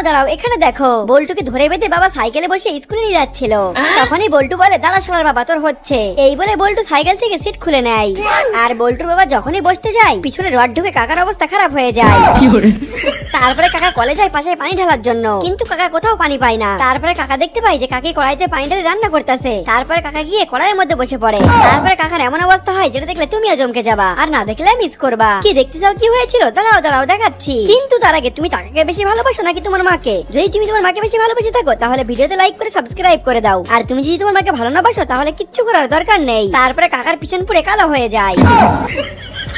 দাঁড়াও এখানে দেখো। বল্টুকে ধরে বেঁধে বাবা সাইকেলে বসে স্কুলে নিয়ে যাচ্ছিল। তখনই বল্টু বলে দাঁড়া শালার বাবা তোর হচ্ছে। এই বলে বল্টু সাইকেল থেকে সিট খুলে নেয়। আর বল্টুর বাবা যখনই বসতে যায় পিছনে রড ঢুকে কাকার অবস্থা খারাপ হয়ে যায়। তারপরে কাকা কলে যায় পাশে পানি ঢালার জন্য, কিন্তু কাকা কোথাও পানি পায় না। তারপরে কাকা দেখতে পায় যে কাকি কড়াইতে পানি ঢেলে রান্না করতেছে। তারপরে কাকা গিয়ে কড়াইয়ের মধ্যে বসে পড়ে। তারপরে কাকার এমন অবস্থা হয় যেটা দেখলে তুমিও চমকে যাবা, আর না দেখলে মিস করবা। কি দেখতে চাও কি হয়েছিল? দাঁড়াও দাঁড়াও দেখাচ্ছি। কিন্তু তার আগে তুমি টাকাকে বেশি ভালোবাসো নাকি তোমার মাকে? যদি তুমি তোমার মাকে বেশি ভালোবেসে থাকো তাহলে ভিডিওতে লাইক করে সাবস্ক্রাইব করে দাও। আর তুমি যদি তোমার মাকে ভালো না বাসো তাহলে কিচ্ছু করার দরকার নেই। তারপরে কাকার পিছন পুড়ে কালো হয়ে যায়।